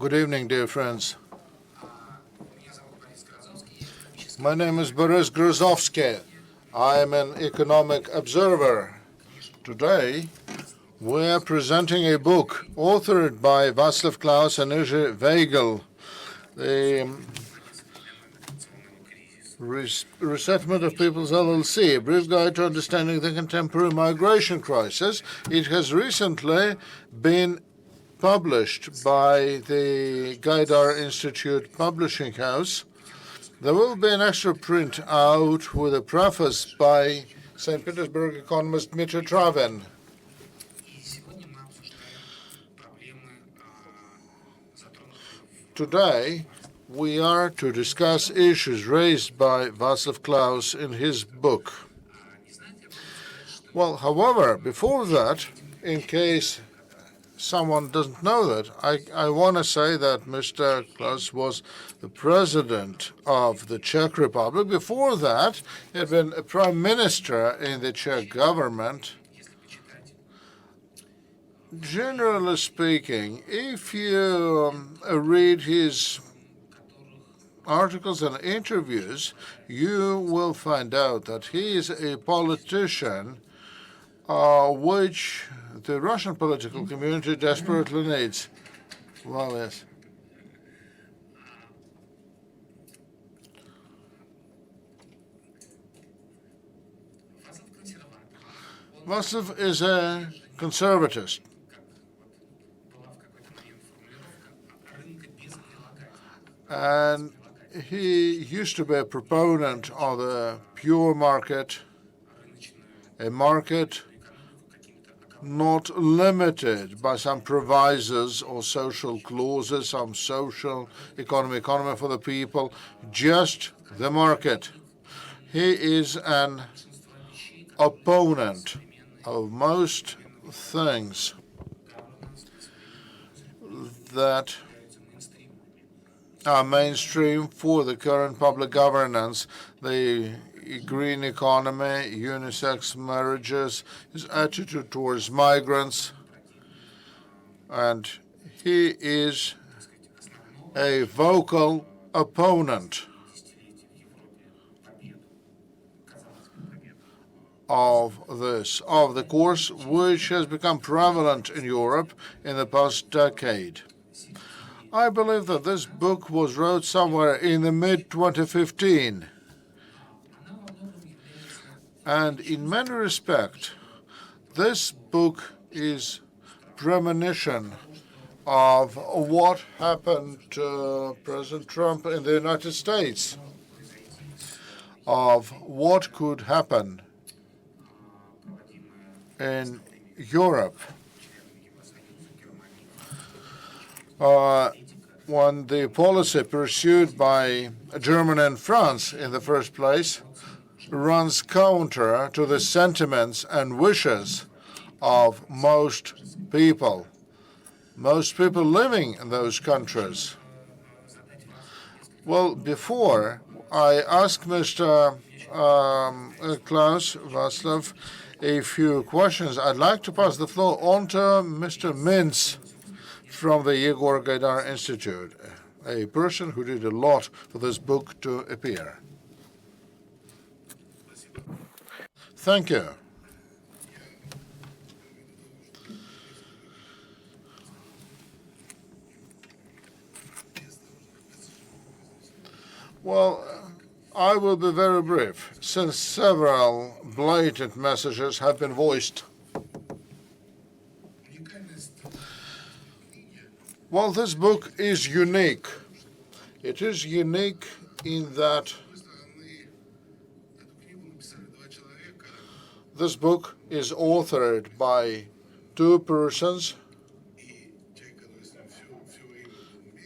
Good evening, dear friends. My name is Boris Grozovsky. I am an economic observer. Today, we are presenting a book authored by Václav Klaus and Weigel, the Resettlement of Peoples LLC, a brief guide to understanding the contemporary migration crisis. It has recently been published by the Gaidar Institute Publishing House. There will be an extra print out with a preface by St. Petersburg economist Dmitry Travin. Today, we are to discuss issues raised by Václav Klaus in his book. Well, however, before that, in case someone doesn't know that, I want to say that Mr. Klaus was the president of the Czech Republic. Before that, he had been a prime minister in the Czech government. Generally speaking, if you read his articles and interviews, you will find out that he is a politician which the Russian political community desperately needs. Well, yes. Václav is a conservatist. And he used to be a proponent of the pure market, a market not limited by some provisos or social clauses, some social economy for the people, just the market. He is an opponent of most things that are mainstream for the current public governance, the green economy, unisex marriages, his attitude towards migrants, and he is a vocal opponent of the course which has become prevalent in Europe in the past decade. I believe that this book was wrote somewhere in the mid-2015. And in many respects, this book is premonition of what happened to President Trump in the United States, of what could happen in Europe. When the policy pursued by Germany and France in the first place runs counter to the sentiments and wishes of most people living in those countries. Well, before I ask Mr. Klaus, Václav, a few questions, I'd like to pass the floor on to Mr. Mintz from the Yegor Gaidar Institute, a person who did a lot for this book to appear. Thank you. Well, I will be very brief, since several blatant messages have been voiced. Well, this book is unique. It is unique in that this book is authored by two persons,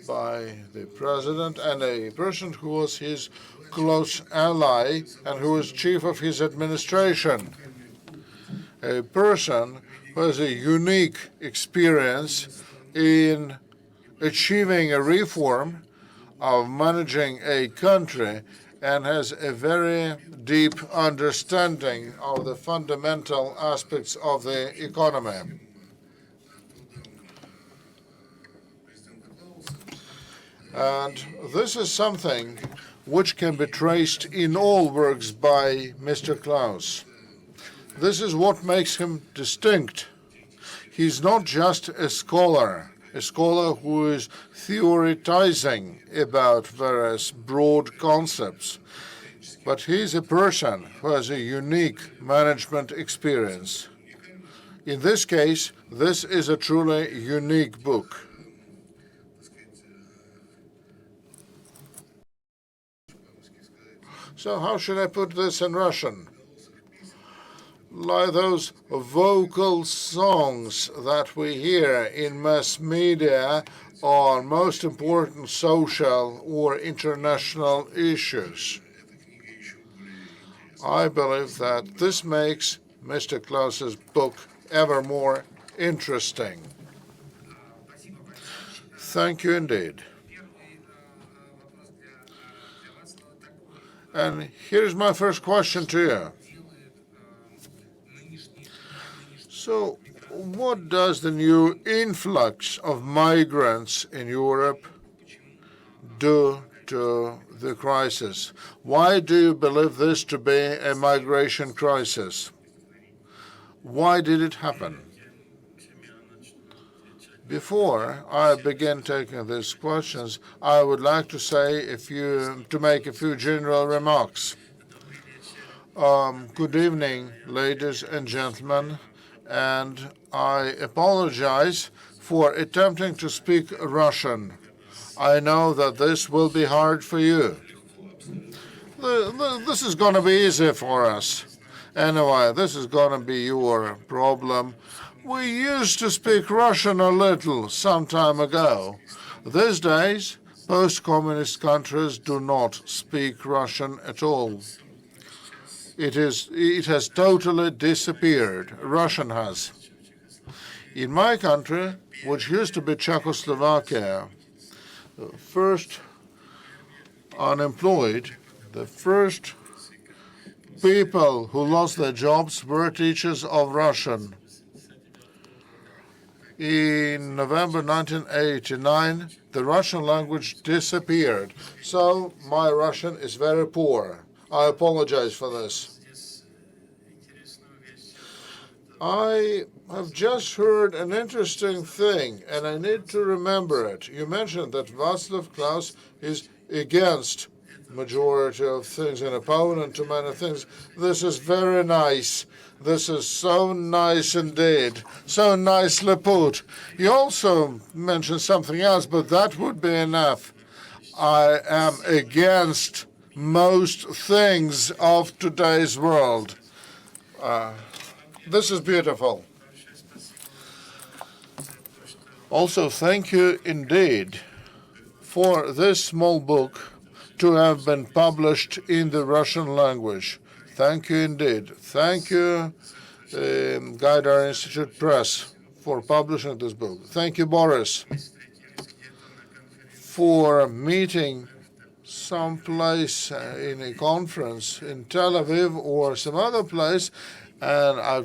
by the president and a person who was his close ally and who was chief of his administration, a person who has a unique experience in achieving a reform of managing a country and has a very deep understanding of the fundamental aspects of the economy. And this is something which can be traced in all works by Mr. Klaus. This is what makes him distinct. He's not just a scholar who is theorizing about various broad concepts, but he's a person who has a unique management experience. In this case, this is a truly unique book. So how should I put this in Russian? Like those vocal songs that we hear in mass media on most important social or international issues. I believe that this makes Mr. Klaus's book ever more interesting. Thank you indeed. And here's my first question to you. So, what does the new influx of migrants in Europe do to the crisis? Why do you believe this to be a migration crisis? Why did it happen? Before I begin taking these questions, I would like to make a few general remarks. Good evening, ladies and gentlemen, and I apologize for attempting to speak Russian. I know that this will be hard for you. This is going to be easy for us. Anyway, this is going to be your problem. We used to speak Russian a little some time ago. These days, post-communist countries do not speak Russian at all. It has totally disappeared. Russian has. In my country, which used to be Czechoslovakia, the first unemployed, the first people who lost their jobs were teachers of Russian. In November 1989, the Russian language disappeared. So my Russian is very poor. I apologize for this. I have just heard an interesting thing, and I need to remember it. You mentioned that Václav Klaus is against majority of things, an opponent to many things. This is very nice. This is so nice indeed. So nicely put. You also mentioned something else, but that would be enough. I am against most things of today's world. This is beautiful. Also, thank you indeed for this small book to have been published in the Russian language. Thank you indeed. Thank you, Gaidar Institute Press, for publishing this book. Thank you, Boris, for meeting someplace in a conference in Tel Aviv or some other place, and I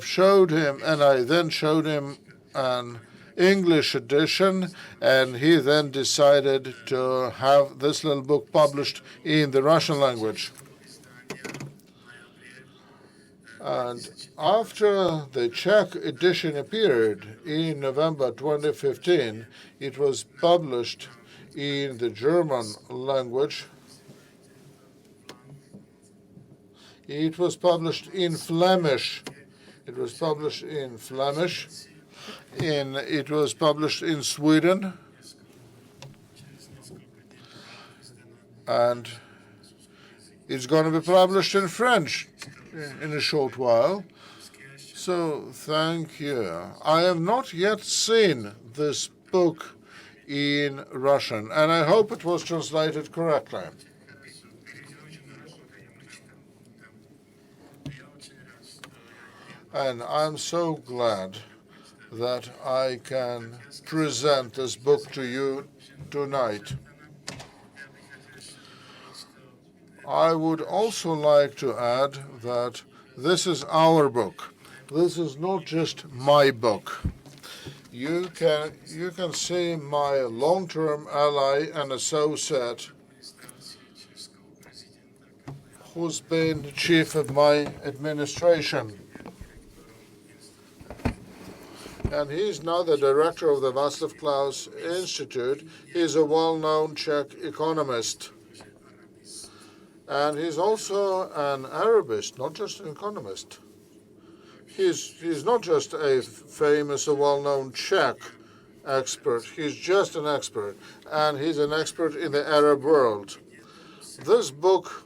then showed him an English edition, and he then decided to have this little book published in the Russian language. And after the Czech edition appeared in November 2015, it was published in the German language. It was published in Flemish. It was published in Flemish. It was published in Sweden. And it's going to be published in French in a short while. So thank you. I have not yet seen this book in Russian, and I hope it was translated correctly. And I'm so glad that I can present this book to you tonight. I would also like to add that this is our book. This is not just my book. you can see my long-term ally and associate who's been chief of my administration. And he's now the director of the Václav Klaus Institute. He's a well-known Czech economist. And he's also an Arabist, not just an economist. He's not just a famous or well-known Czech expert. He's just an expert. And he's an expert in the Arab world. This book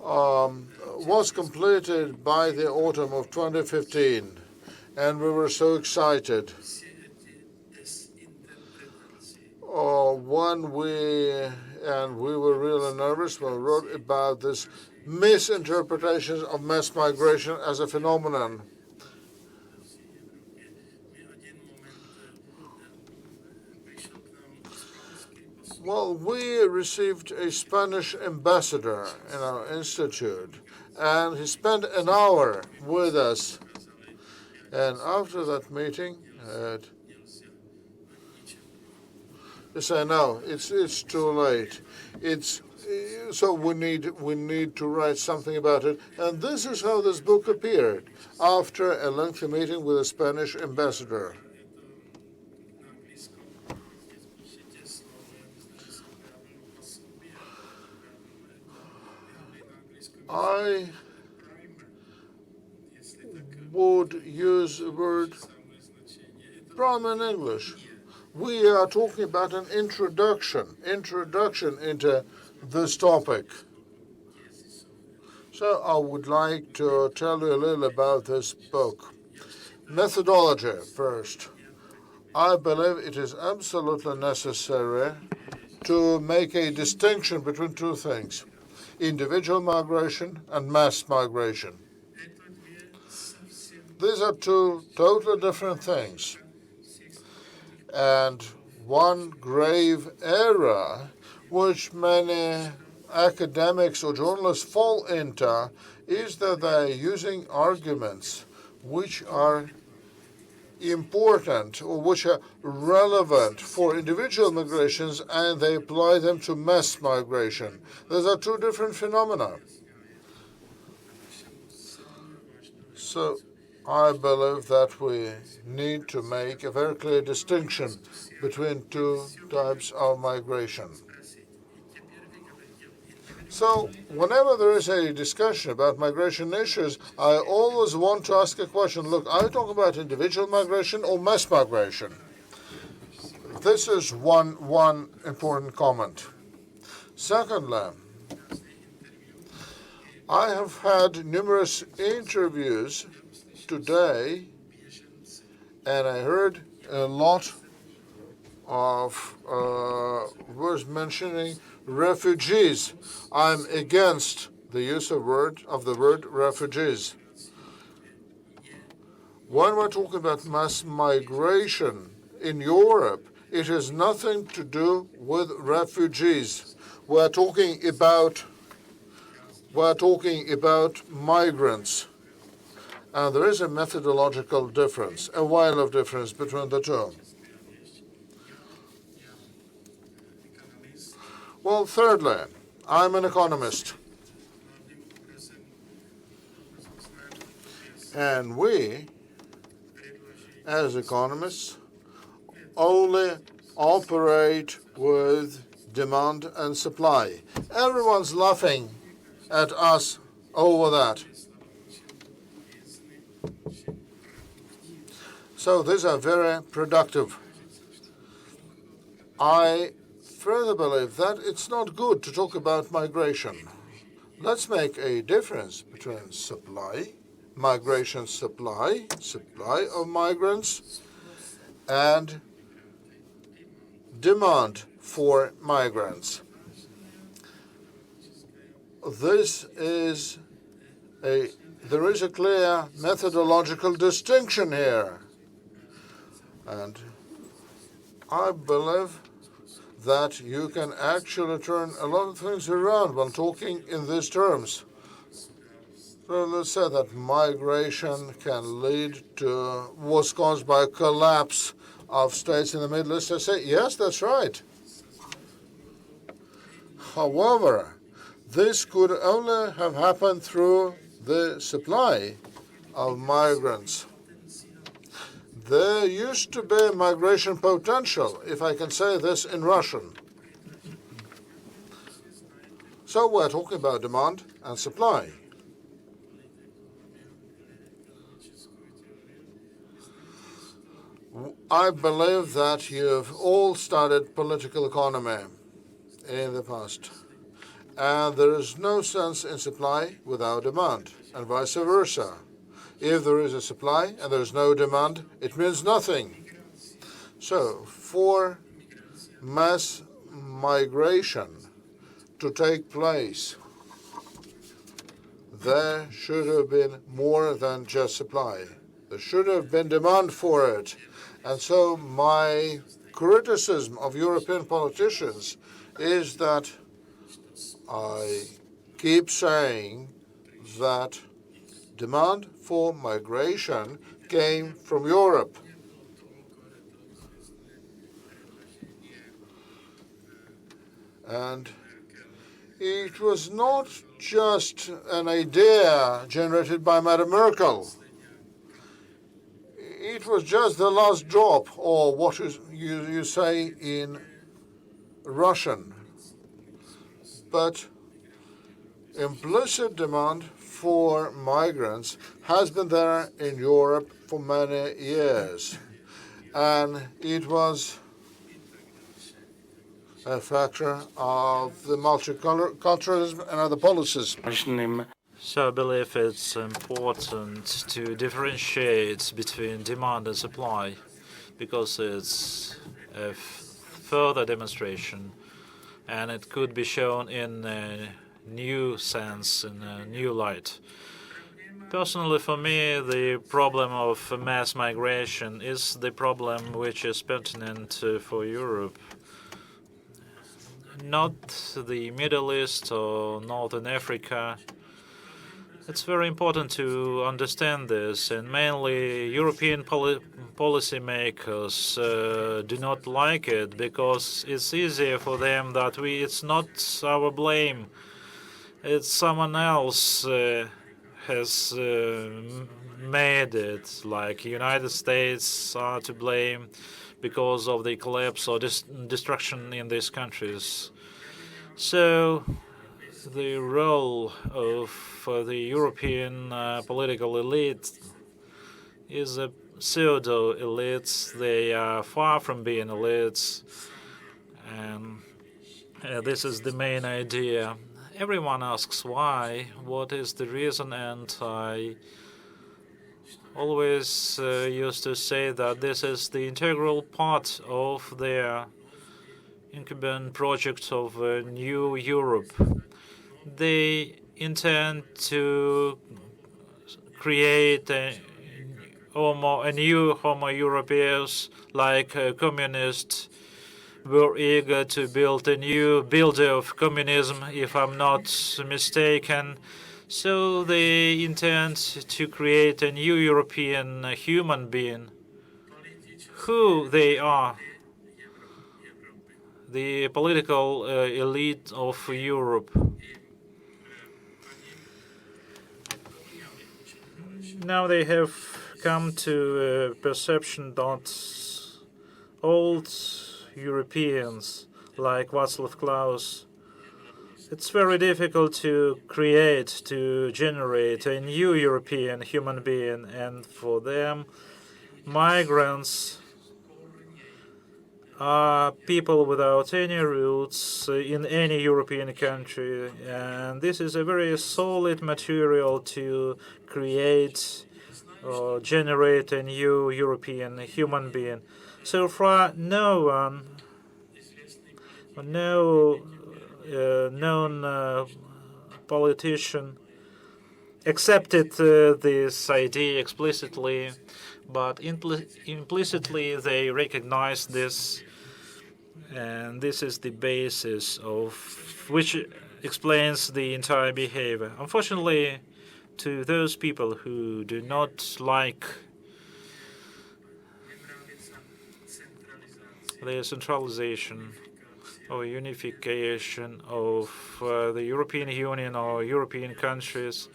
was completed by the autumn of 2015, and we were so excited. We were really nervous when we wrote about this misinterpretations of mass migration as a phenomenon. Well, we received a Spanish ambassador in our institute, and he spent an hour with us. And after that meeting, he said, "No, it's too late. So we need to write something about it." And this is how this book appeared, after a lengthy meeting with a Spanish ambassador. I would use the word primer in English. We are talking about an introduction into this topic. So I would like to tell you a little about this book. Methodology first. I believe it is absolutely necessary to make a distinction between two things: individual migration and mass migration. These are two totally different things. And one grave error which many academics or journalists fall into is that they are using arguments which are important or which are relevant for individual migrations, and they apply them to mass migration. Those are two different phenomena. So I believe that we need to make a very clear distinction between two types of migration. So whenever there is a discussion about migration issues, I always want to ask a question. Look, are you talking about individual migration or mass migration? This is one important comment. Secondly, I have had numerous interviews today, and I heard a lot of words mentioning refugees. I'm against the use of the word refugees. When we're talking about mass migration in Europe, it has nothing to do with refugees. We're talking about migrants. And there is a methodological difference, a while of difference between the two. Well, thirdly, I'm an economist. And we, as economists, only operate with demand and supply. Everyone's laughing at us over that. So these are very productive. I further believe that it's not good to talk about migration. Let's make a difference between supply, migration supply of migrants, and demand for migrants. There is a clear methodological distinction here. And I believe that you can actually turn a lot of things around when talking in these terms. So let's say that migration can lead to was caused by a collapse of states in the Middle East. I say, yes, that's right. However, this could only have happened through the supply of migrants. There used to be migration potential, if I can say this in Russian. So we're talking about demand and supply. I believe that you've all studied political economy in the past. And there is no sense in supply without demand, and vice versa. If there is a supply and there is no demand, it means nothing. So, for mass migration to take place, there should have been more than just supply. There should have been demand for it. And so my criticism of European politicians is that I keep saying that demand for migration came from Europe. And it was not just an idea generated by Madam Merkel. It was just the last drop, or what you say in Russian. But implicit demand for migrants has been there in Europe for many years. And it was a factor of the multiculturalism and other policies. So I believe it's important to differentiate between demand and supply, because it's a further demonstration, and it could be shown in a new sense, in a new light. Personally, for me, the problem of mass migration is the problem which is pertinent for Europe. Not the Middle East or Northern Africa. It's very important to understand this, and mainly European policymakers do not like it, because it's easier for them that it's not our blame. It's someone else has made it, like United States are to blame because of the collapse or destruction in these countries. So the role of the European political elite is a pseudo-elites. They are far from being elites, and this is the main idea. Everyone asks why, what is the reason, and I always used to say that this is the integral part of their incumbent project of a new Europe. They intend to create a new Homo Europeus, like communists were eager to build a new builder of communism, if I'm not mistaken. So they intend to create a new European human being. Who they are? The political elite of Europe. Now they have come to a perception that old Europeans, like Václav Klaus, it's very difficult to generate a new European human being, and for them, migrants are people without any roots in any European country, and this is a very solid material to create or generate a new European human being. So far, no one, no known politician accepted this idea explicitly, but implicitly they recognize this, and this is the basis of which explains the entire behavior. Unfortunately, to those people who do not like the centralization or unification of the European Union or European countries.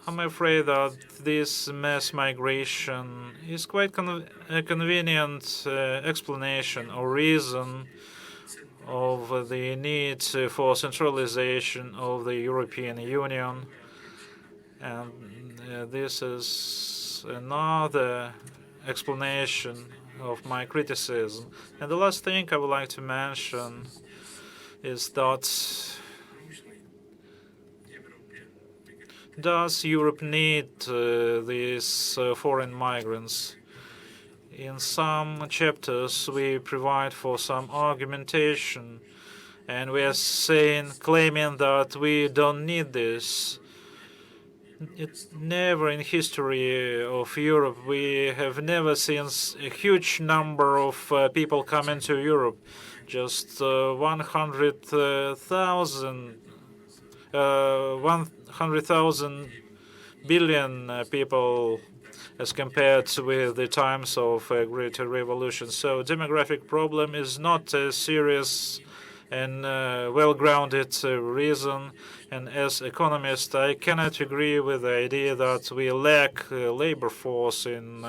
I'm afraid that this mass migration is quite a convenient explanation or reason of the need for centralization of the European Union. And this is another explanation of my criticism. And the last thing I would like to mention is that does Europe need these foreign migrants? In some chapters, we provide for some argumentation, and we are claiming that we don't need this. It's never in history of Europe we have never seen a huge number of people coming to Europe. Just 100,000 billion people as compared with the times of a Great Revolution. So demographic problem is not a serious and well-grounded reason. And as economist, I cannot agree with the idea that we lack labor force in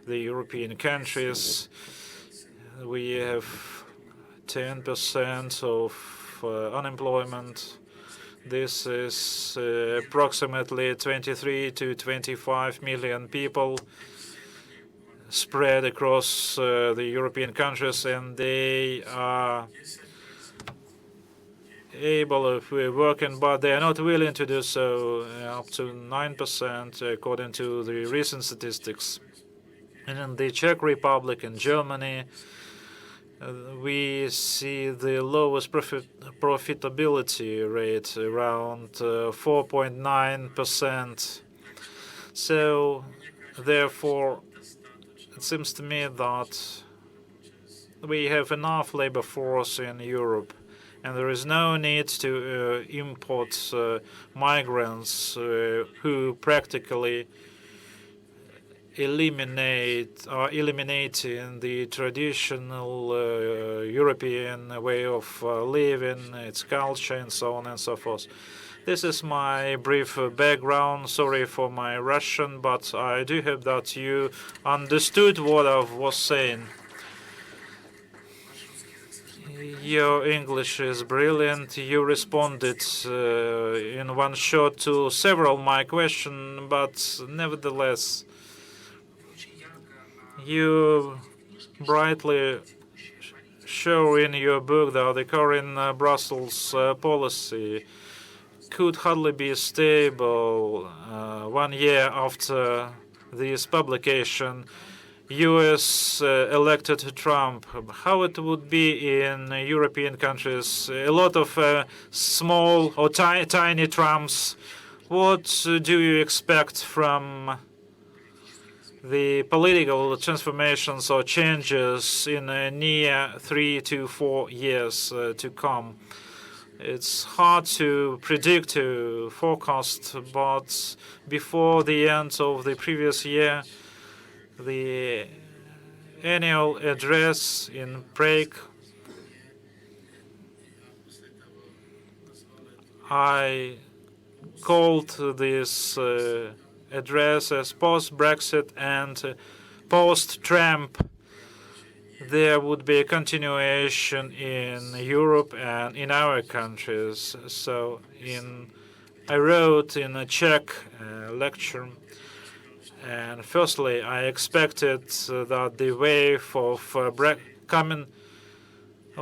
the European countries. We have 10% of unemployment. This is approximately 23 to 25 million people spread across the European countries, and they are able of working, but they are not willing to do so, up to 9% according to the recent statistics. And in the Czech Republic and Germany, we see the lowest profitability rate, around 4.9%. So, therefore, it seems to me that we have enough labor force in Europe, and there is no need to import migrants who practically eliminating the traditional European way of living, its culture, and so on and so forth. This is my brief background. Sorry for my Russian, but I do hope that you understood what I was saying. Your English is brilliant. You responded in one shot to several of my questions, but nevertheless, you brightly show in your book that the current Brussels policy could hardly be stable 1 year after this publication. U.S. elected Trump. How it would be in European countries? A lot of small or tiny Trumps. What do you expect from the political transformations or changes in near 3 to 4 years to come? It's hard to predict, to forecast, but before the end of the previous year, the annual address in Prague, I called this address as post-Brexit and post-Trump. There would be a continuation in Europe and in our countries. So I wrote in a Czech lecture, and firstly, I expected that the wave of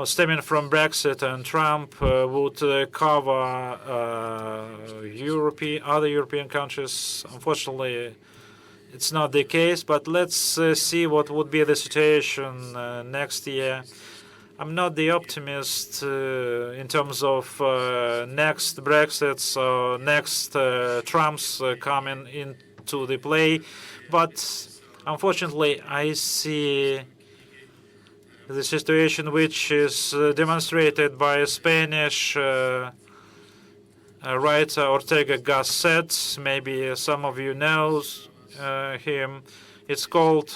stemming from Brexit and Trump would cover other European countries. Unfortunately, it's not the case, but let's see what would be the situation next year. I'm not the optimist in terms of next Brexits or next Trumps coming into the play, but unfortunately, I see the situation which is demonstrated by Spanish writer Ortega Gasset. Maybe some of you know him. It's called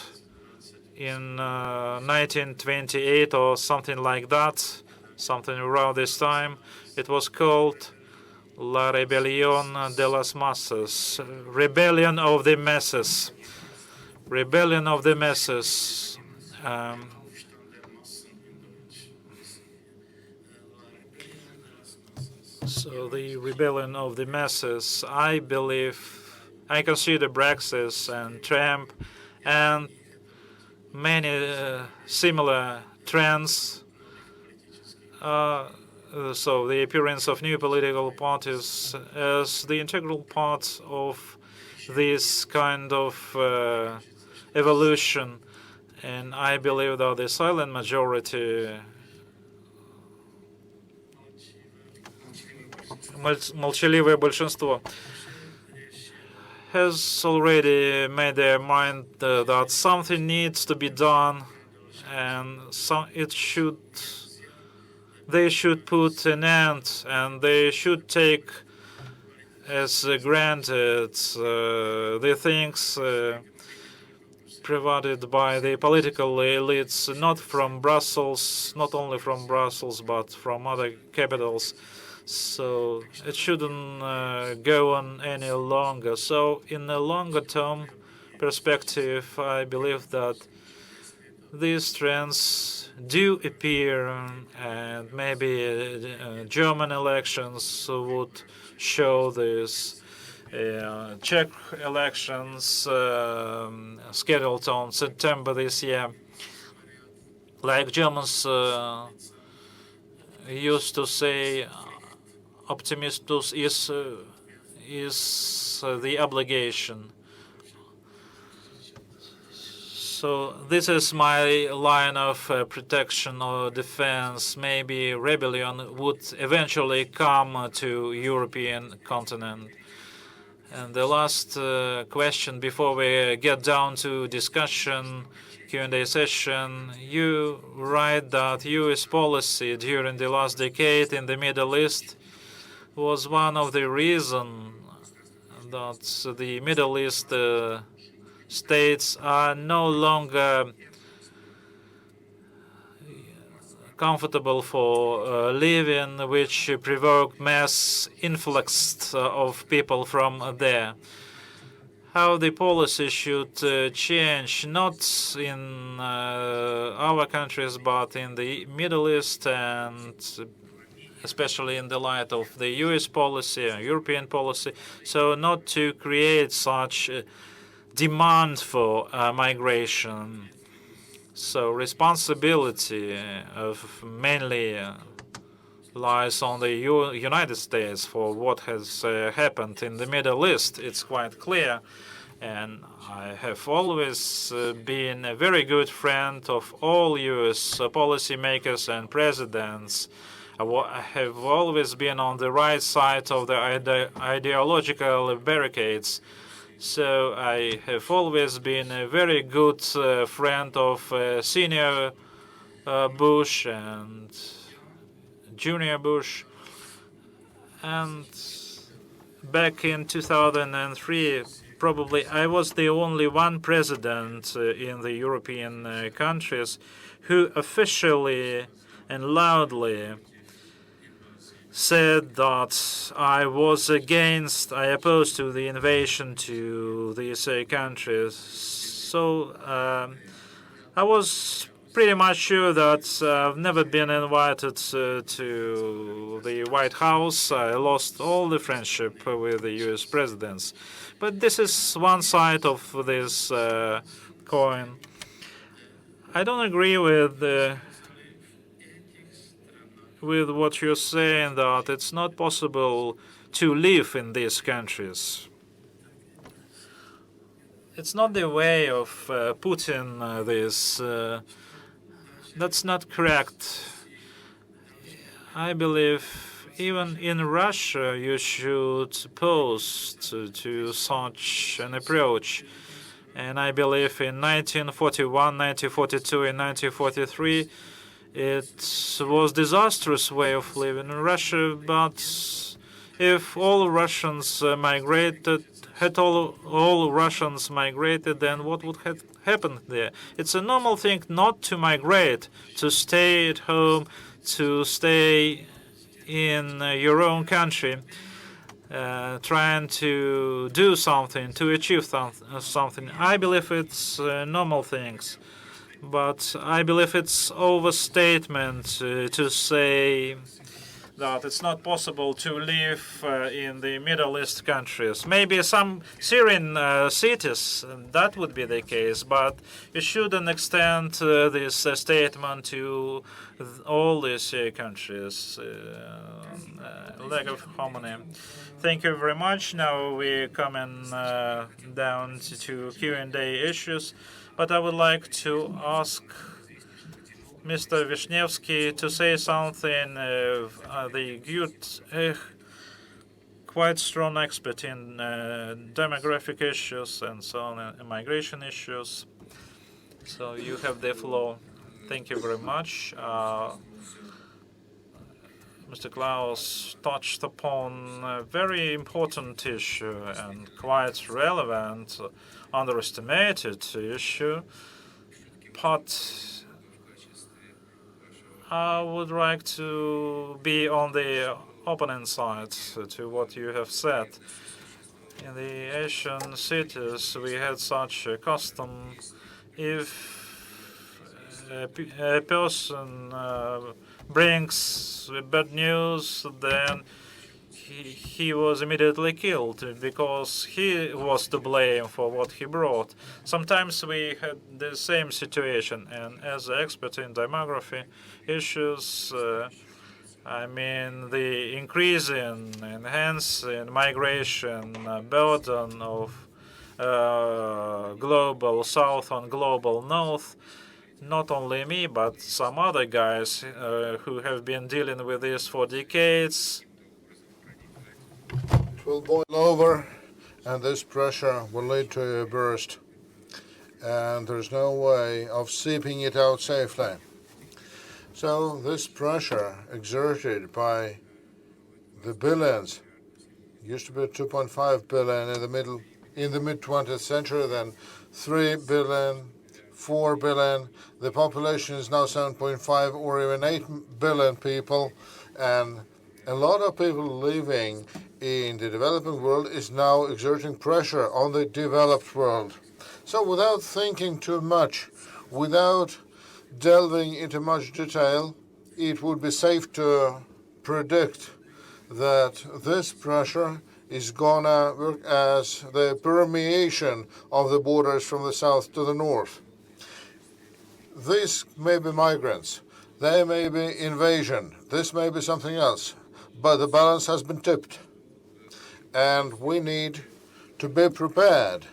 in 1928 or something like that, something around this time. It was called La Rebelión de las Masas, Rebellion of the Masses. Rebellion of the Masses. So the rebellion of the masses, I believe, I consider Brexit and Trump and many similar trends. So the appearance of new political parties as the integral part of this kind of evolution. And I believe that the silent majority, молчаливое большинство, has already made their mind that something needs to be done, and they should put an end, and they should take as granted the things provided by the political elites, not from Brussels, not only from Brussels, but from other capitals. So it shouldn't go on any longer. So in a longer term perspective, I believe that these trends do appear, and maybe German elections would show this. Czech elections scheduled on September this year. Like Germans used to say, optimistus is the obligation. So this is my line of protection or defense. Maybe rebellion would eventually come to European continent. And the last question before we get down to discussion, Q&A session, you write that U.S. policy during the last decade in the Middle East was one of the reasons that the Middle East states are no longer comfortable for living, which provoke mass influx of people from there. How the policy should change, not in our countries, but in the Middle East, and especially in the light of the U.S. policy, European policy, so not to create such demand for migration. So responsibility of mainly lies on the United States for what has happened in the Middle East. It's quite clear. And I have always been a very good friend of all U.S. policymakers and presidents. I have always been on the right side of the ideological barricades. So I have always been a very good friend of senior Bush and junior Bush. And back in 2003, probably I was the only one president in the European countries who officially and loudly said that I opposed to the invasion to these countries. So I was pretty much sure that I've never been invited to the White House. I lost all the friendship with the U.S. presidents. But this is one side of this coin. I don't agree with what you're saying, that it's not possible to live in these countries. It's not the way of putting this. That's not correct. I believe even in Russia you should oppose to such an approach. And I believe in 1941, 1942, and 1943, it was a disastrous way of living in Russia, but If all Russians all Russians migrated, then what would have happened there? It's a normal thing not to migrate, to stay at home, to stay in your own country, trying to do something, to achieve something. I believe it's normal things, but I believe it's overstatement to say that it's not possible to live in the Middle East countries. Maybe some Syrian cities, that would be the case, but you shouldn't extend this statement to all these countries. Lack of harmony. Thank you very much. Now we're coming down to Q&A issues, but I would like to ask Mr. Vishnevsky to say something. The good, quite strong expert in demographic issues and so on, and migration issues. So you have the floor. Thank you very much. Mr. Klaus touched upon a very important issue and quite relevant, underestimated issue, but I would like to be on the opponent side to what you have said. In the Asian cities, we had such a custom. If a person brings bad news, then he was immediately killed because he was to blame for what he brought. Sometimes we had the same situation, and as an expert in demography issues, I mean the increasing, enhancing migration burden of global south and global north. Not only me, but some other guys who have been dealing with this for decades. It will boil over, and this pressure will lead to a burst, and there's no way of seeping it out safely. So this pressure exerted by the billions, used to be 2.5 billion in the mid 20th century, then 3 billion, 4 billion. The population is now 7.5 or even 8 billion people, and a lot of people living in the developing world is now exerting pressure on the developed world. So without thinking too much, without delving into much detail, it would be safe to predict that this pressure is gonna work as the permeation of the borders from the south to the north. These may be migrants, they may be invasion, this may be something else, but the balance has been tipped. And we need to be prepared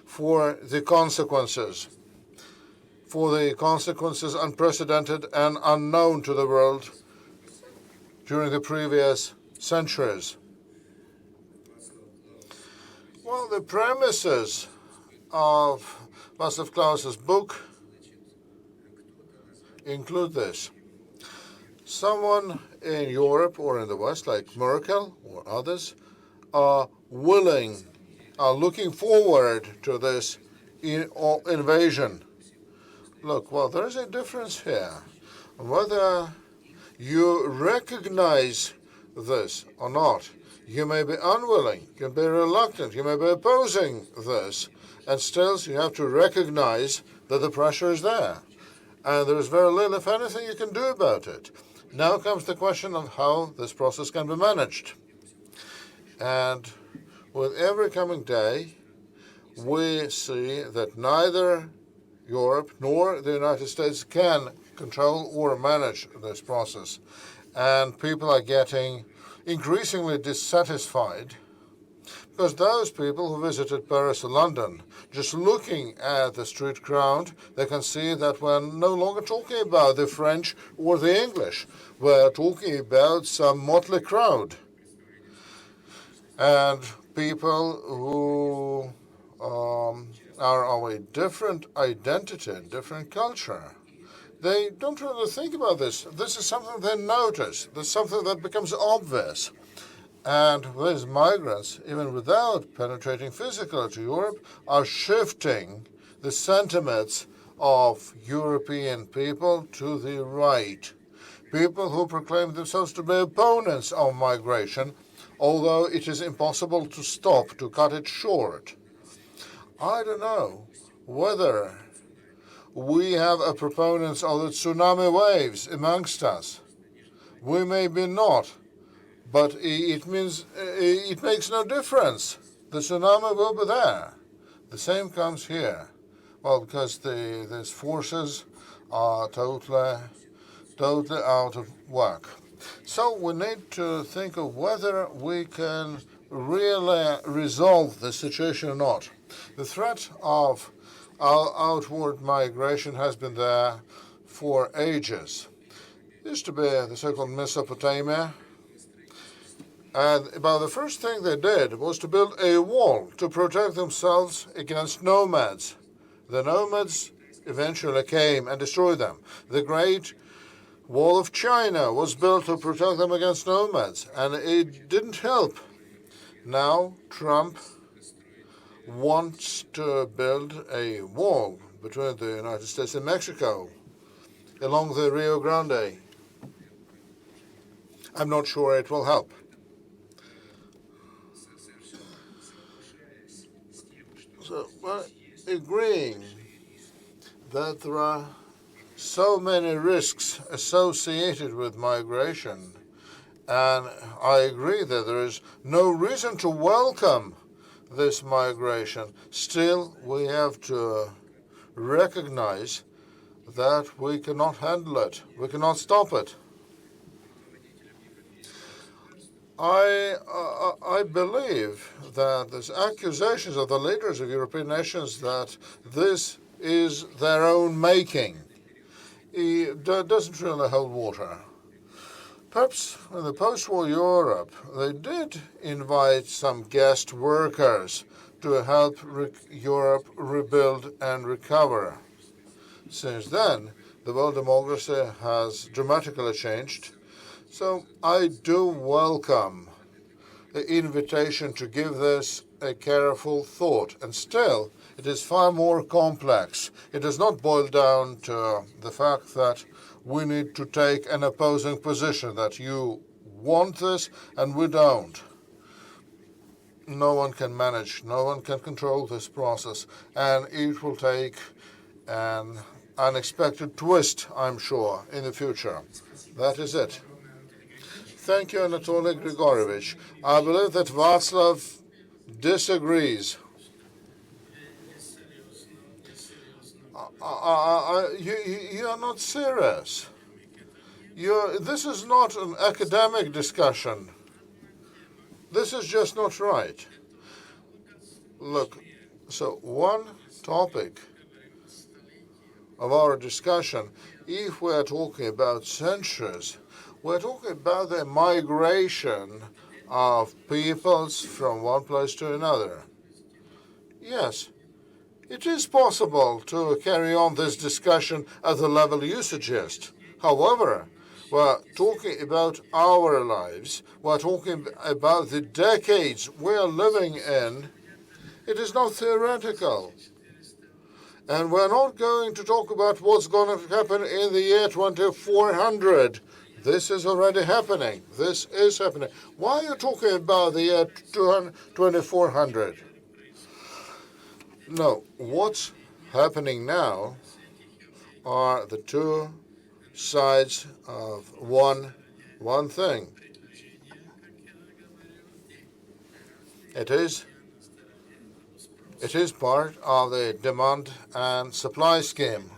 for the consequences unprecedented and unknown to the world during the previous centuries. Well, the premises of Václav Klaus's book include this. Someone in Europe or in the West, like Merkel or others, are looking forward to this invasion. Look, well, there is a difference here. Whether you recognize this or not, you may be unwilling, you may be reluctant, you may be opposing this, and still you have to recognize that the pressure is there. And there is very little, if anything, you can do about it. Now comes the question of how this process can be managed. And with every coming day, we see that neither Europe nor the United States can control or manage this process. And people are getting increasingly dissatisfied because those people who visited Paris or London, just looking at the street crowd, they can see that we're no longer talking about the French or the English. We're talking about some motley crowd. And people who are of a different identity, different culture, they don't really think about this. This is something they notice. This is something that becomes obvious. And these migrants, even without penetrating physically to Europe, are shifting the sentiments of European people to the right. People who proclaim themselves to be opponents of migration, although it is impossible to stop, to cut it short. I don't know whether we have a proponents of the tsunami waves amongst us. We may be not, but it means it makes no difference. The tsunami will be there. The same comes here. Well, because these forces are totally out of whack. So we need to think of whether we can really resolve the situation or not. The threat of outward migration has been there for ages. It used to be the so-called Mesopotamia. And about the first thing they did was to build a wall to protect themselves against nomads. The nomads eventually came and destroyed them. The Great Wall of China was built to protect them against nomads, and it didn't help. Now Trump wants to build a wall between the United States and Mexico along the Rio Grande. I'm not sure it will help. So, agreeing that there are so many risks associated with migration, and I agree that there is no reason to welcome this migration, still we have to recognize that we cannot handle it, we cannot stop it. I believe that these accusations of the leaders of European nations that this is their own making, it doesn't really hold water. Perhaps in the post-war Europe, they did invite some guest workers to help Europe rebuild and recover. Since then, the world democracy has dramatically changed. So I do welcome the invitation to give this a careful thought. And still, it is far more complex. It does not boil down to the fact that we need to take an opposing position, that you want this and we don't. No one can manage, no one can control this process, and it will take an unexpected twist, I'm sure, in the future. That is it. Thank you, Anatoly Grigorovich. I believe that Václav disagrees. You are not serious. This is not an academic discussion. This is just not right. Look, so one topic of our discussion, if we are talking about centuries, we're talking about the migration of peoples from one place to another. Yes, it is possible to carry on this discussion at the level you suggest. However, we're talking about our lives. We're talking about the decades we are living in. It is not theoretical. And we're not going to talk about what's going to happen in the year 2400. This is already happening. This is happening. Why are you talking about the year 2400? No, what's happening now are the two sides of one thing. It is part of the demand and supply scheme.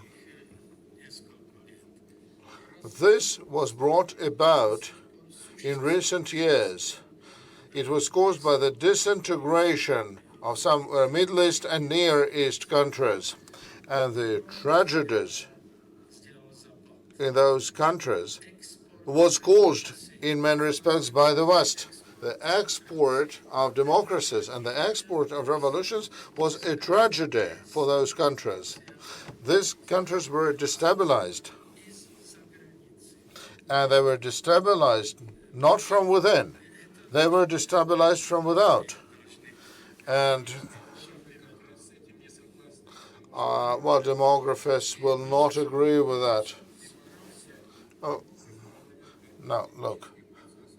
This was brought about in recent years. It was caused by the disintegration of some Middle East and Near East countries, and the tragedies in those countries was caused in many respects by the West. The export of democracies and the export of revolutions was a tragedy for those countries. These countries were destabilized. And they were destabilized not from within, They were destabilized from without. And well, demographers will not agree with that. Oh, now, look,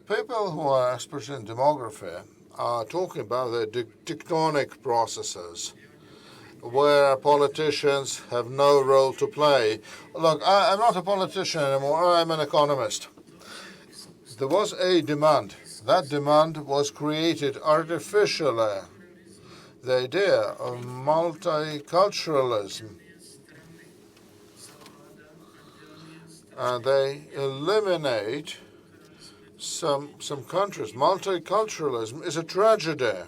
people who are experts in demography are talking about the tectonic processes where politicians have no role to play. Look, I'm not a politician anymore, I'm an economist. There was a demand. That demand was created artificially. The idea of multiculturalism. And they eliminate some countries. Multiculturalism is a tragedy.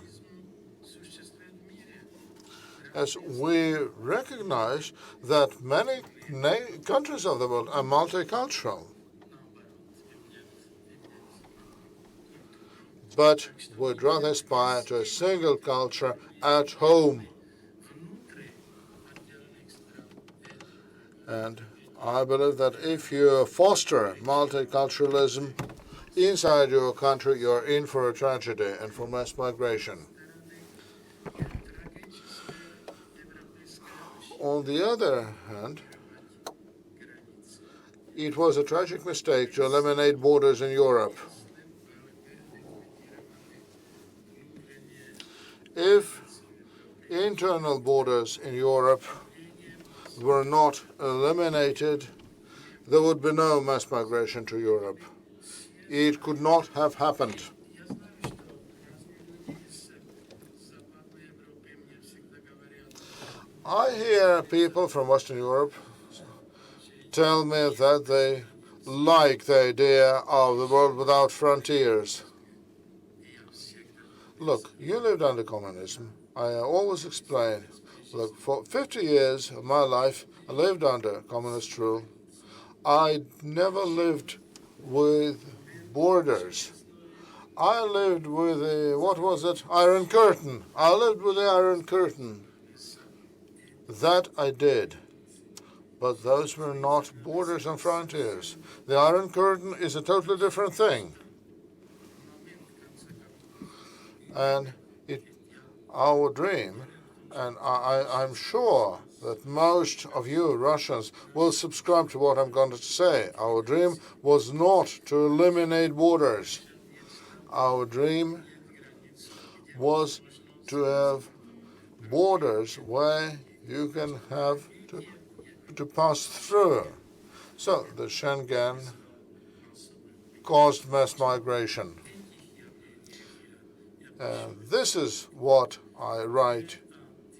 As we recognize that many countries of the world are multicultural. But would rather aspire to a single culture at home. And I believe that if you foster multiculturalism inside your country, you're in for a tragedy and for mass migration. On the other hand, it was a tragic mistake to eliminate borders in Europe. If internal borders in Europe were not eliminated, there would be no mass migration to Europe. It could not have happened. I hear people from Western Europe tell me that they like the idea of the world without frontiers. Look, you lived under communism. I always explain, look, for 50 years of my life, I lived under communist rule. I never lived with borders. I lived with the, what was it, Iron Curtain. I lived with the Iron Curtain. That I did. But those were not borders and frontiers. The Iron Curtain is a totally different thing. And our dream, and I'm sure that most of you Russians will subscribe to what I'm going to say. Our dream was not to eliminate borders. Our dream was to have borders where you can have to pass through. So the Schengen caused mass migration. This is what I write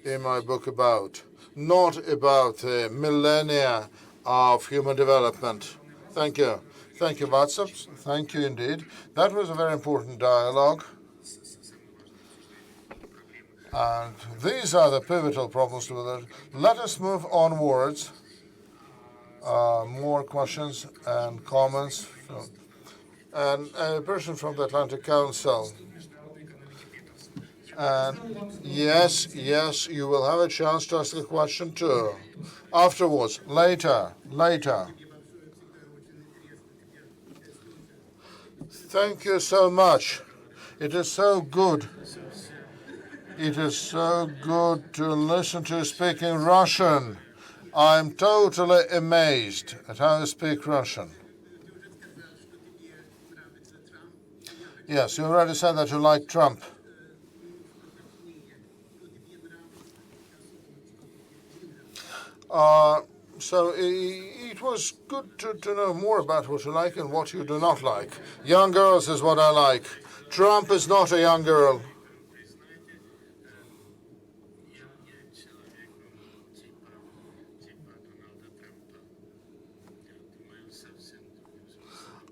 in my book about, not about the millennia of human development. Thank you. Thank you, Václav. Thank you indeed. That was a very important dialogue. And these are the pivotal problems to it. Let us move onwards. More questions and comments. And a person from the Atlantic Council. And yes, you will have a chance to ask a question too. Afterwards, later. Thank you so much. It is so good. It is so good to listen to you speaking Russian. I'm totally amazed at how you speak Russian. Yes, you already said that you like Trump. So it was good to know more about what you like and what you do not like. Young girls is what I like. Trump is not a young girl.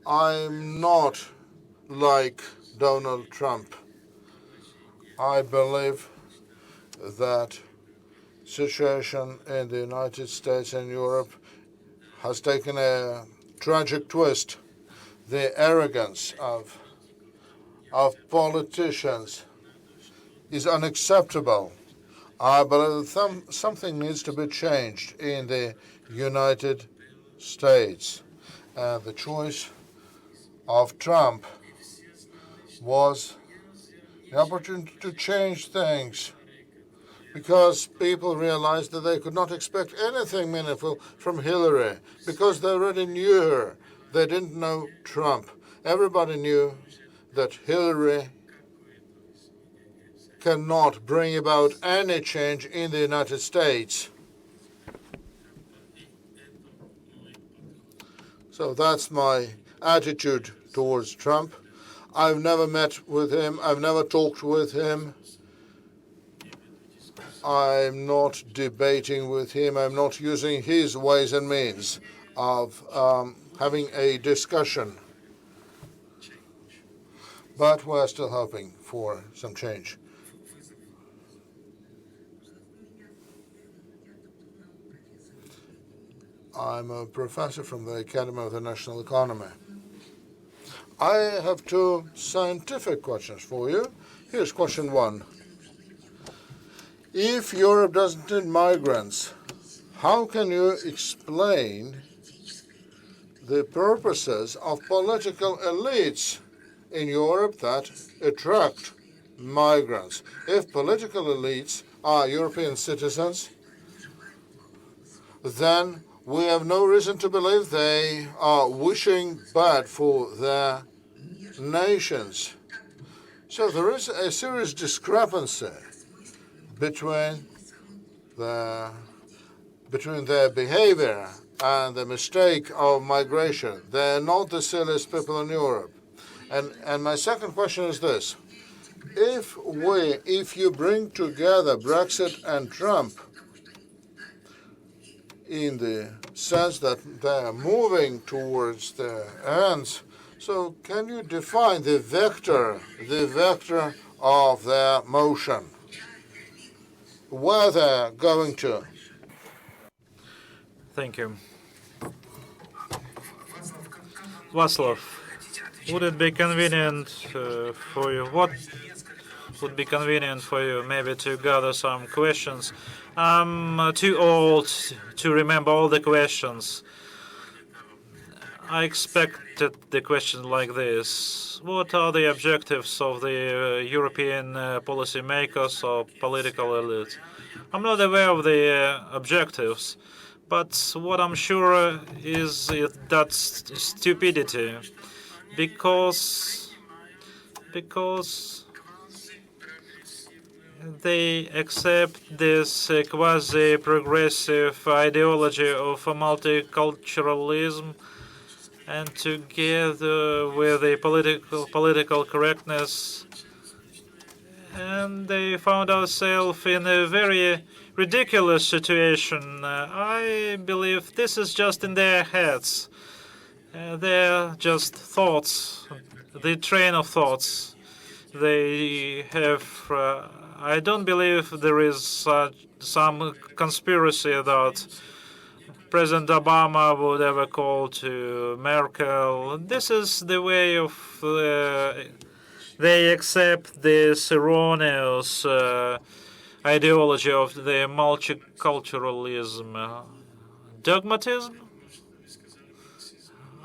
I'm not like Donald Trump. I believe that situation in the United States and Europe has taken a tragic twist. The arrogance of politicians is unacceptable. I believe something needs to be changed in the United States. The choice of Trump was the opportunity to change things, because people realized that they could not expect anything meaningful from Hillary, because they already knew her. They didn't know Trump. Everybody knew that Hillary cannot bring about any change in the United States. So that's my attitude towards Trump. I've never met with him. I've never talked with him. I'm not debating with him. I'm not using his ways and means of having a discussion. But we're still hoping for some change. I'm a professor from the Academy of the National Economy. I have two scientific questions for you. Here's question one. If Europe doesn't need migrants, how can you explain the purposes of political elites in Europe that attract migrants? If political elites are European citizens, then we have no reason to believe they are wishing bad for their nations. So there is a serious discrepancy between their behavior and the mistake of migration. They're not the silliest people in Europe. And my second question is this. If you bring together Brexit and Trump, in the sense that they are moving towards the ends, so can you define the vector of their motion? Where they're going to? Thank you. Václav, would it be convenient for you? What would be convenient for you maybe to gather some questions? I'm too old to remember all the questions. I expected the question like this. What are the objectives of the European policymakers or political elites? I'm not aware of the objectives, but what I'm sure is that's stupidity, because they accept this quasi-progressive ideology of multiculturalism, and together with the political correctness, and they found ourselves in a very ridiculous situation. I believe this is just in their heads. They're just thoughts, the train of thoughts they have. I don't believe there is some conspiracy that President Obama would ever call to Merkel. This is the way of they accept this erroneous ideology of the multiculturalism. Dogmatism?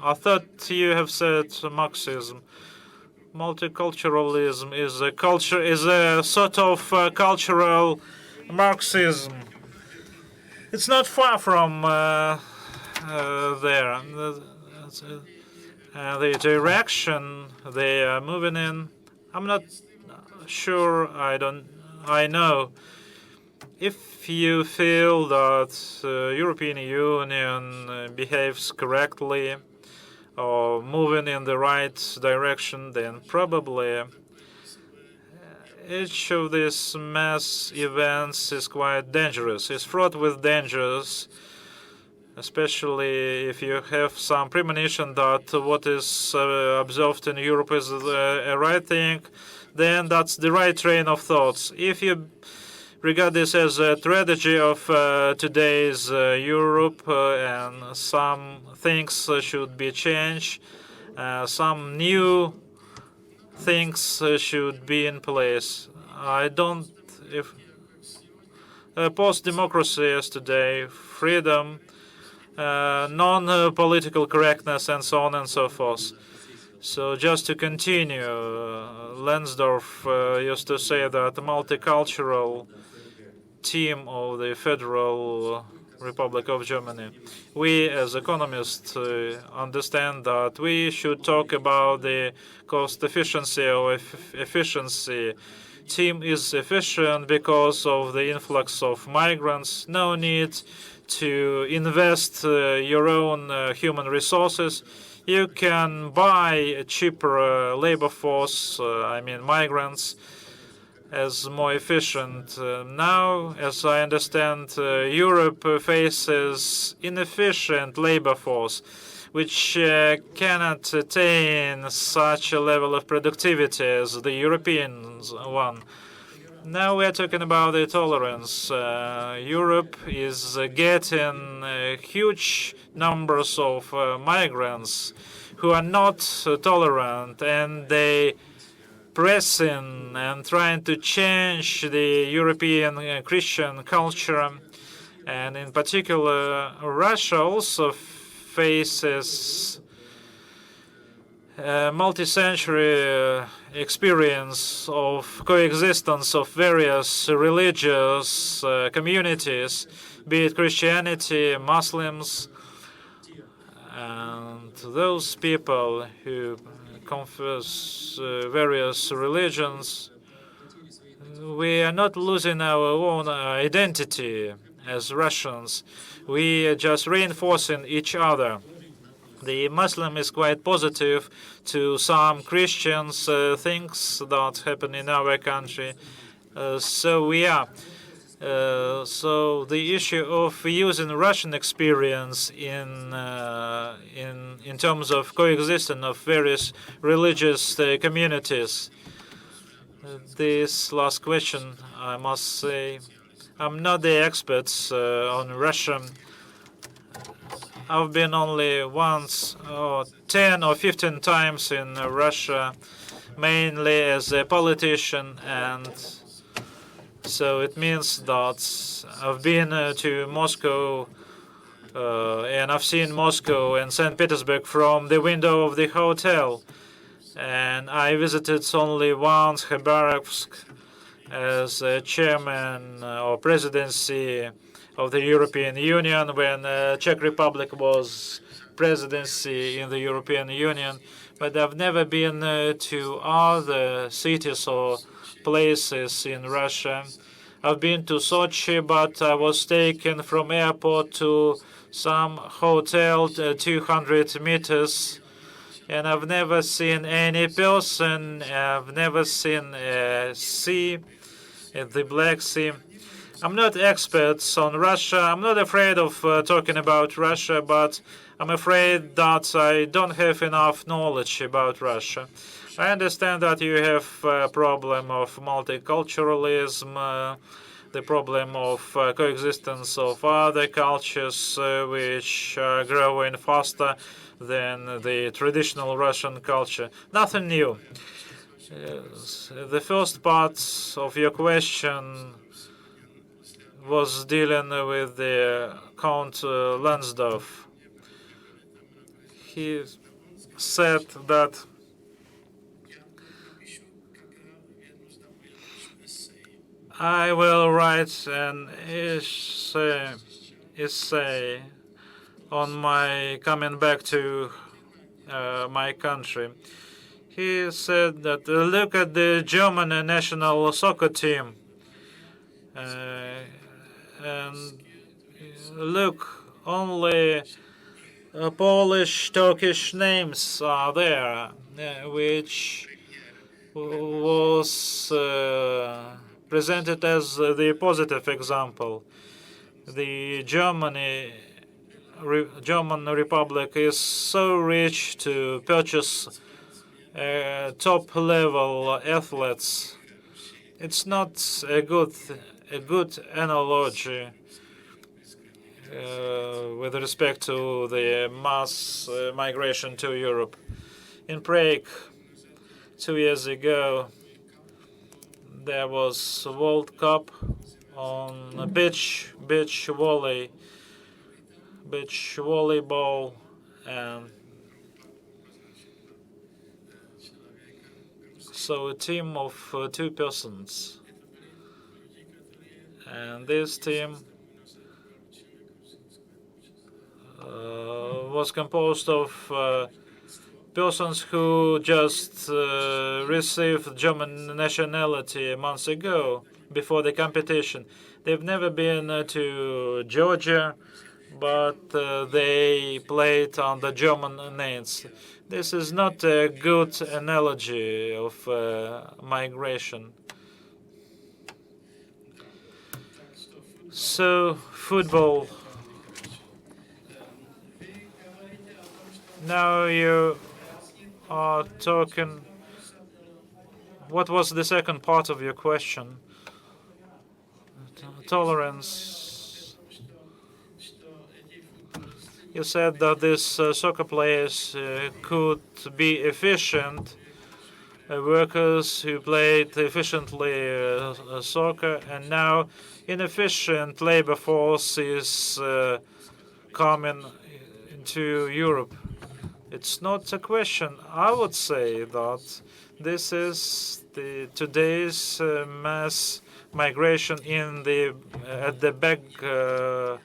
I thought you have said Marxism. Multiculturalism is a sort of cultural Marxism. It's not far from there. The direction they are moving in, I'm not sure. I know. If you feel that European Union behaves correctly or moving in the right direction, then probably each of these mass events is quite dangerous. It's fraught with dangers, especially if you have some premonition that what is observed in Europe is a right thing, then that's the right train of thoughts. If you regard this as a tragedy of today's Europe, and some things should be changed, some new things should be in place. If post-democracy is today, freedom, non-political correctness, and so on and so forth. So just to continue, Lensdorf used to say that the multicultural team of the Federal Republic of Germany. We as economists understand that we should talk about the cost efficiency or efficiency. Team is efficient because of the influx of migrants. No need to invest your own human resources. You can buy a cheaper labor force, I mean migrants, as more efficient. Now, as I understand, Europe faces inefficient labor force, which cannot attain such a level of productivity as the European one. Now we are talking about the tolerance. Europe is getting huge numbers of migrants who are not tolerant, and they pressing and trying to change the European Christian culture. And in particular, Russia also faces a multi-century experience of coexistence of various religious communities, be it Christianity, Muslims, and those people who confess various religions. We are not losing our own identity as Russians. We are just reinforcing each other. The Muslim is quite positive to some Christians things that happen in our country. So we are. So the issue of using Russian experience in terms of coexistence of various religious communities. This last question, I must say, I'm not the expert on Russia. I've been only once, 10 or 15 times in Russia, mainly as a politician, and so it means that I've been to Moscow and I've seen Moscow and St. Petersburg from the window of the hotel. And I visited only once Khabarovsk as a chairman or presidency of the European Union when Czech Republic was presidency in the European Union. But I've never been to other cities or places in Russia. I've been to Sochi, but I was taken from airport to some hotel 200 meters, and I've never seen any person. I've never seen a sea, the Black Sea. I'm not expert on Russia. I'm not afraid of talking about Russia, but I'm afraid that I don't have enough knowledge about Russia. I understand that you have a problem of multiculturalism, the problem of coexistence of other cultures which are growing faster than the traditional Russian culture. Nothing new. The first part of your question was dealing with the Count Lensdorf. He said that I will write an essay on my coming back to my country. He said that look at the German national soccer team and look, only Polish, Turkish names are there, which was presented as the positive example. The German Republic is so rich to purchase top-level athletes. It's not a good analogy with respect to the mass migration to Europe. In Prague, 2 years ago, there was a World Cup on beach volleyball, and So a team of 2 persons. And this team was composed of persons who just received German nationality months ago, before the competition. They've never been to Georgia, but they played on the German names. This is not a good analogy of migration. So, football. Now you are talking. What was the second part of your question? Tolerance. You said that these soccer players could be efficient workers who played efficiently soccer, and now inefficient labor force is coming into Europe. It's not a question. I would say that this is today's mass migration at the background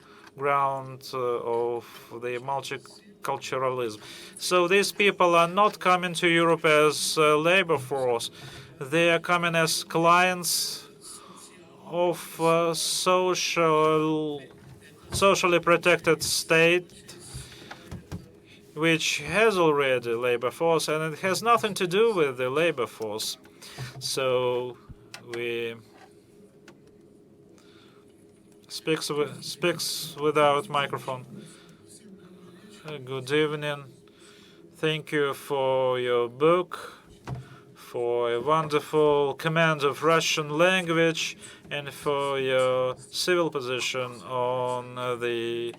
of the multiculturalism. So these people are not coming to Europe as labor force. They are coming as clients of socially protected state, which has already labor force, and it has nothing to do with the labor force. So we speaks without microphone. Good evening. Thank you for your book, for a wonderful command of Russian language, and for your civil position on the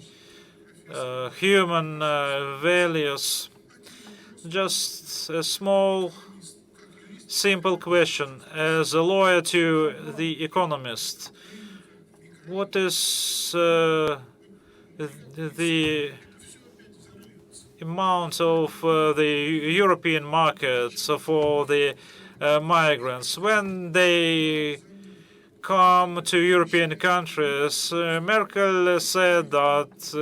human values. Just a small, simple question. As a lawyer to The Economist, what is the amount of the European markets for the migrants when they come to European countries? Merkel said that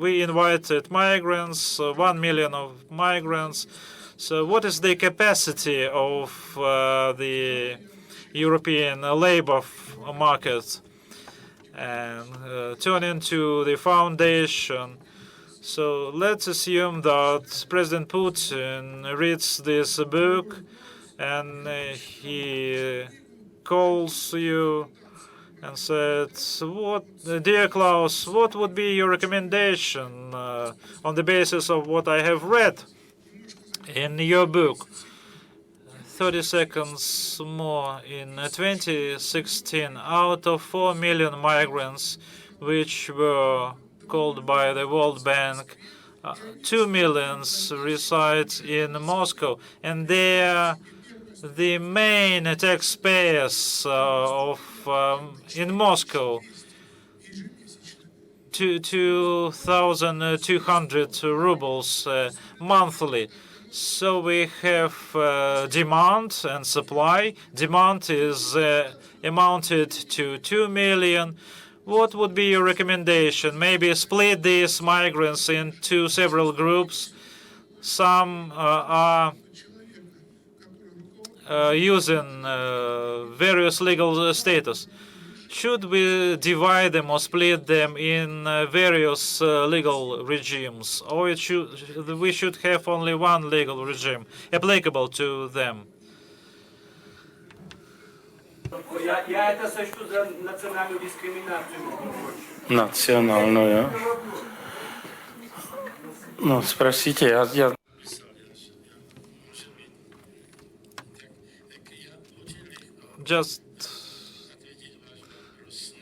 we invited migrants, 1 million of migrants. So what is the capacity of the European labor market? And turning to the foundation, so let's assume that President Putin reads this book and he calls you and said, "Dear Klaus, what would be your recommendation on the basis of what I have read in your book?" 30 seconds more. In 2016, out of 4 million migrants, which were called by the World Bank, 2 million reside in Moscow, and they are the main taxpayers in Moscow. 2,200 rubles monthly. So we have demand and supply. Demand is amounted to 2 million. What would be your recommendation? Maybe split these migrants into several groups. Some are using various legal status. Should we divide them or split them in various legal regimes, or we should have only one legal regime applicable to them? Национальную. Ну, спросите, я...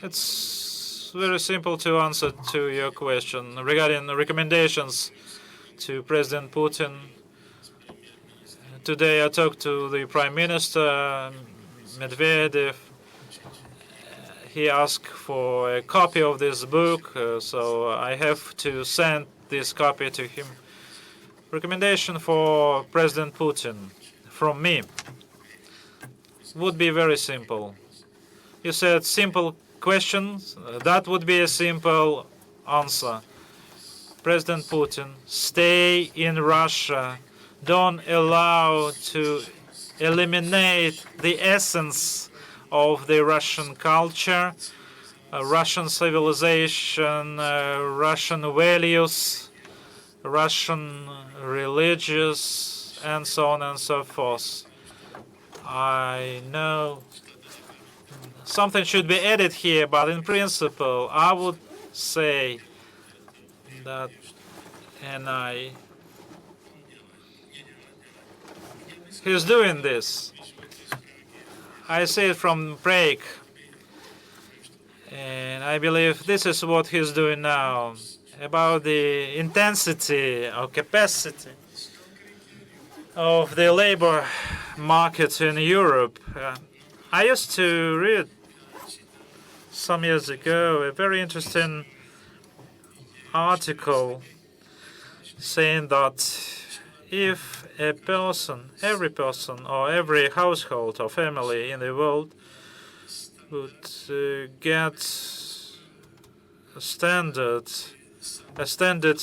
It's very simple to answer to your question regarding recommendations to President Putin. Today I talked to the Prime Minister Medvedev. He asked for a copy of this book, so I have to send this copy to him. Recommendation for President Putin from me. would be very simple. You said simple questions. That would be a simple answer. President Putin, stay in Russia. Don't allow to eliminate the essence of the Russian culture, Russian civilization, Russian values, Russian religious, and so on and so forth. I know something should be added here, but in principle, I would say that he's doing this. I see it from Prague, and I believe this is what he's doing now. About the intensity or capacity of the labor market in Europe. I used to read some years ago a very interesting article saying that if a person, every person or every household or family in the world would get a standard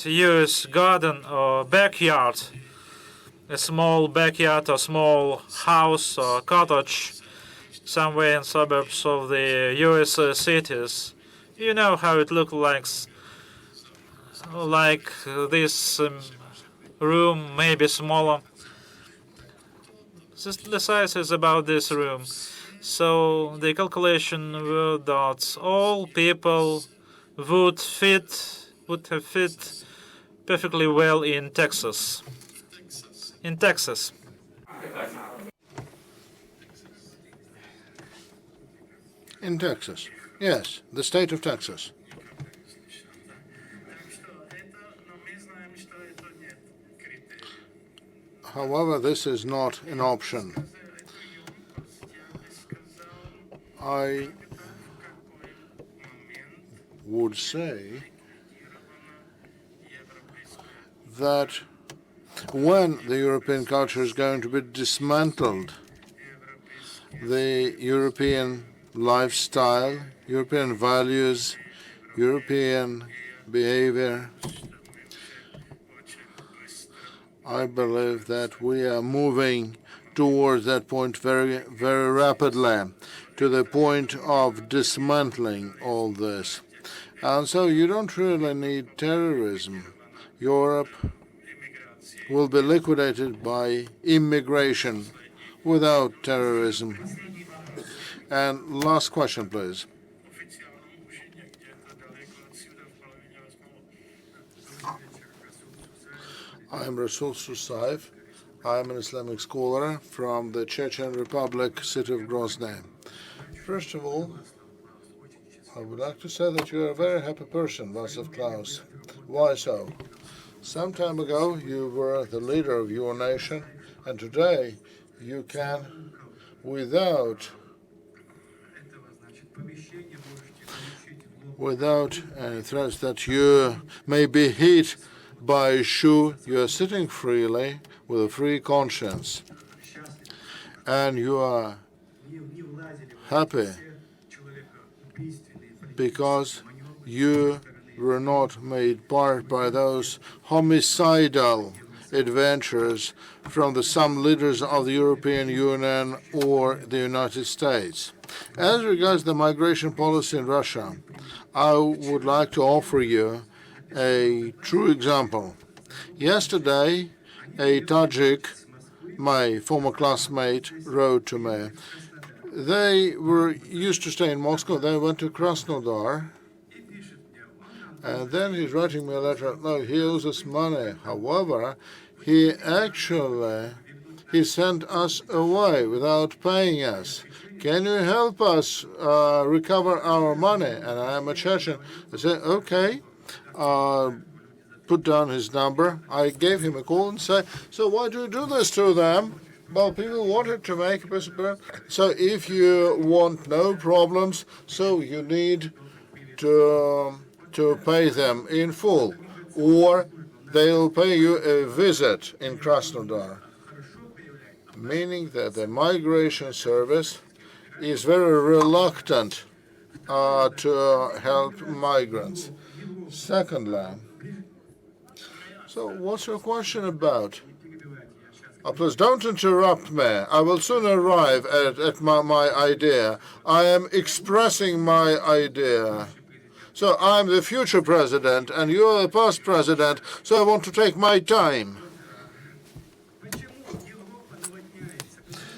US garden or backyard, a small backyard or small house or cottage somewhere in suburbs of the US cities, you know how it looked like this room, maybe smaller. The size is about this room. So the calculation were that all people would have fit perfectly well in Texas. In Texas. In Texas. Yes, the state of Texas. However, this is not an option. I would say that when the European culture is going to be dismantled, the European lifestyle, European values, European behavior, I believe that we are moving towards that point very, very rapidly, to the point of dismantling all this. And so you don't really need terrorism. Europe will be liquidated by immigration without terrorism. And last question, please. I am Rasul Susaev. I am an Islamic scholar from the Czech Republic, city of Grozny. First of all, I would like to say that you are a very happy person, Václav Klaus. Why so? Some time ago, you were the leader of your nation, and today you can, without any threats that you may be hit by a shoe, you are sitting freely with a free conscience, and you are happy because you were not made part by those homicidal adventures from some leaders of the European Union or the United States. As regards the migration policy in Russia, I would like to offer you a true example. Yesterday, a Tajik, my former classmate, wrote to me. They were used to stay in Moscow. They went to Krasnodar. And then he's writing me a letter. No, he owes us money. However, he sent us away without paying us. Can you help us recover our money? And I am a Chechen. I said, okay. Put down his number. I gave him a call and said, so why do you do this to them? Well, people wanted to make a possibility. So if you want no problems, so you need to pay them in full, or they'll pay you a visit in Krasnodar. meaning that the migration service is very reluctant to help migrants. Secondly, so what's your question about? Please don't interrupt me. I will soon arrive at my idea. I am expressing my idea. So I'm the future president and you're the past president, so I want to take my time.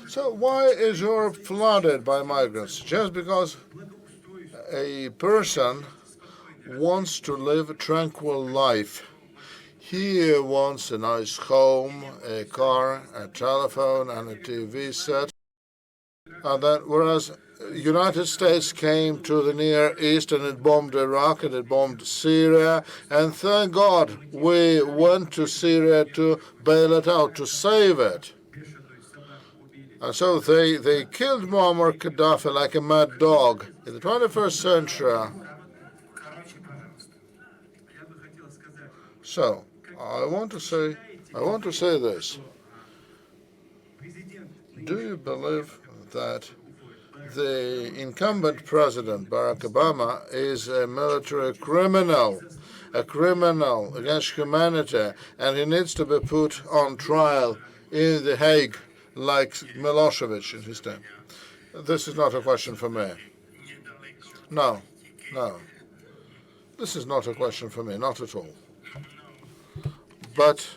So why is Europe flooded by migrants? Just because a person wants to live a tranquil life. He wants a nice home, a car, a telephone, and a TV set. Whereas United States came to the Near East and it bombed Iraq and it bombed Syria. And thank God we went to Syria to bail it out, to save it. And so they killed Muammar Gaddafi like a mad dog in the 21st century. So I want to say this. Do you believe that the incumbent president, Barack Obama, is a military criminal, a criminal against humanity, and he needs to be put on trial in The Hague like Milosevic in his time? This is not a question for me. No. This is not a question for me, not at all. But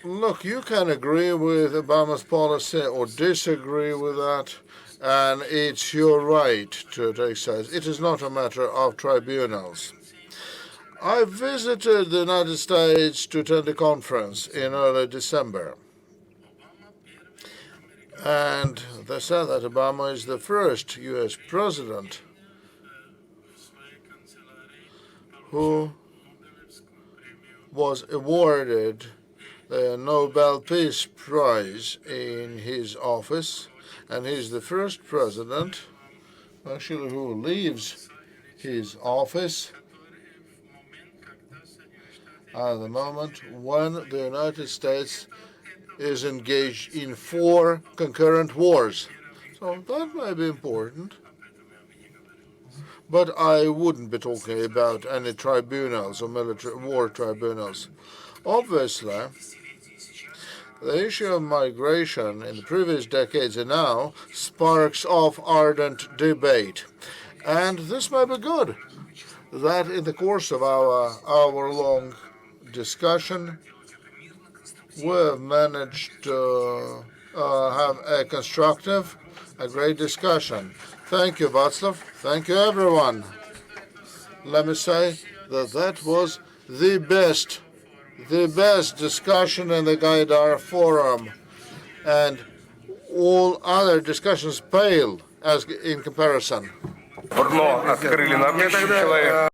look, you can agree with Obama's policy or disagree with that, and it's your right to take sides. It is not a matter of tribunals. I visited the United States to attend a conference in early December. And they said that Obama is the first U.S. president who was awarded the Nobel Peace Prize in his office, and he's the first president, actually, who leaves his office at the moment when the United States is engaged in 4 concurrent wars. So that may be important. But I wouldn't be talking about any tribunals or military war tribunals. Obviously, the issue of migration in the previous decades and now sparks of ardent debate. And this may be good, that in the course of our hour-long discussion, we have managed to have a constructive, a great discussion. Thank you, Václav. Thank you, everyone. Let me say that was the best discussion in the Gaidar Forum, and all other discussions pale as in comparison. Окно открыли на 1000 человек.